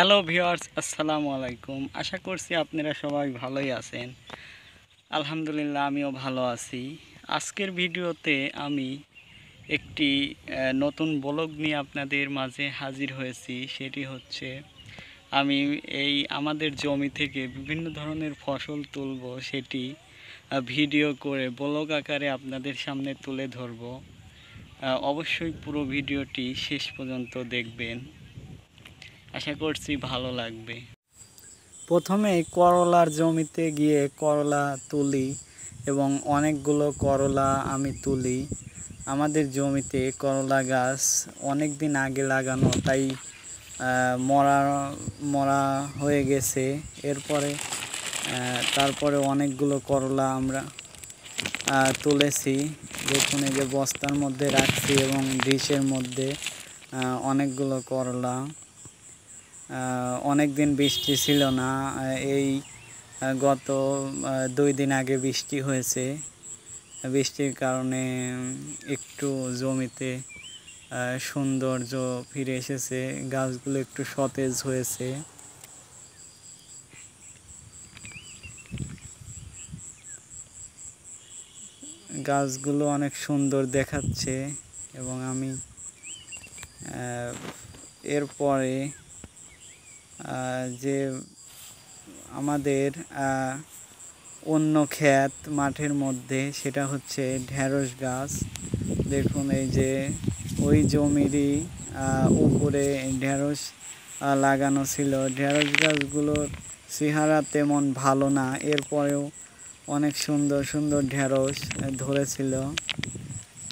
Hello viewers, আসসালামু আলাইকুম। আশা করছি আপনারা সবাই ভালোই আছেন। আলহামদুলিল্লাহ, আমিও ভালো আছি। আজকের ভিডিওতে আমি একটি নতুন ব্লগ নিয়ে আপনাদের মাঝে হাজির হয়েছি। সেটি হচ্ছে আমি আমাদের জমি থেকে বিভিন্ন ধরনের ফসল তুলব, সেটি ভিডিও করে ব্লগ আকারে আপনাদের সামনে তুলে ধরব। অবশ্যই পুরো ভিডিওটি শেষ পর্যন্ত দেখবেন, আশা করছি ভালো লাগবে। প্রথমে করলার জমিতে গিয়ে করলা তুলি এবং অনেকগুলো করলা আমি তুলি। আমাদের জমিতে করলা গাছ অনেক দিন আগে লাগানো, তাই মরা মরা হয়ে গেছে। তারপরে অনেকগুলো করলা আমরা তুলেছি। দেখুন, এই যে বস্তার মধ্যে রাখছি এবং ডিশের মধ্যে অনেকগুলো করলা। অনেক দিন বৃষ্টি ছিল না, এই গত 2 দিন আগে বৃষ্টি হয়েছে। বৃষ্টির কারণে একটু জমিতে সৌন্দর্য ফিরে এসেছে, গাছগুলো একটু সতেজ হয়েছে। গাছগুলো অনেক সুন্দর দেখাচ্ছে এবং আমি এরপরে যে আমাদের অন্য ক্ষেত মাঠের মধ্যে, সেটা হচ্ছে ঢেঁড়স গাছ। দেখুন, এই যে ওই জমিরই উপরে ঢেঁড়স লাগানো ছিল। ঢেঁড়স গাছগুলোর চেহারা তেমন ভালো না, এরপরেও অনেক সুন্দর সুন্দর ঢেঁড়স ধরেছিল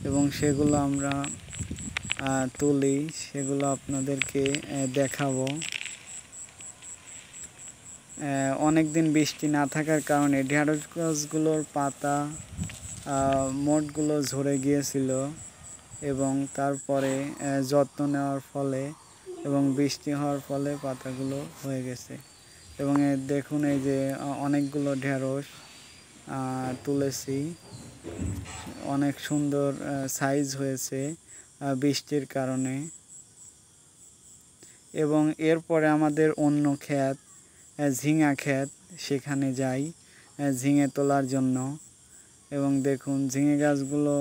এবং সেগুলো আমরা তুলি, সেগুলো আপনাদেরকে দেখাবো। অনেক দিন বৃষ্টি না থাকার কারণে ঢেঁড়স গাছগুলোর পাতা মোটগুলো ঝরে গিয়েছিল এবং তারপরে যত্ন নেওয়ার ফলে এবং বৃষ্টি হওয়ার ফলে পাতাগুলো হয়ে গেছে। এবং দেখুন, এই যে অনেকগুলো ঢেঁড়স তুলেছি, অনেক সুন্দর সাইজ হয়েছে বৃষ্টির কারণে। এবং এরপরে আমাদের অন্য ক্ষেত ঝিঙা ক্ষেত, সেখানে যাই ঝিঙে তোলার জন্য। এবং দেখুন, ঝিঙে গাছগুলো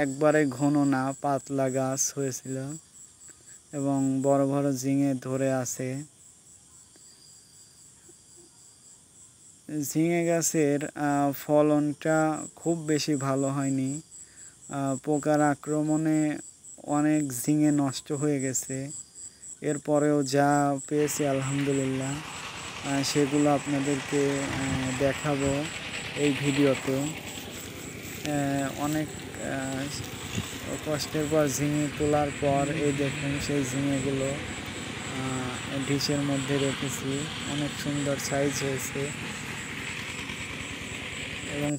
একবারে ঘন না, পাতলা গাছ হয়েছিল এবং বড় বড় ঝিঙে ধরে আছে। ঝিঙে গাছের ফলনটা খুব বেশি ভালো হয়নি, পোকার আক্রমণে অনেক ঝিঙে নষ্ট হয়ে গেছে। এরপরেও যা পেয়েছি আলহামদুলিল্লাহ, সেগুলো আপনাদেরকে দেখাবো এই ভিডিওতে। অনেক কষ্টের পর ঝিঙে তোলার পর এই দেখুন, সেই ঝিঙেগুলো ডিশের মধ্যে রেখেছি, অনেক সুন্দর সাইজ হয়েছে এবং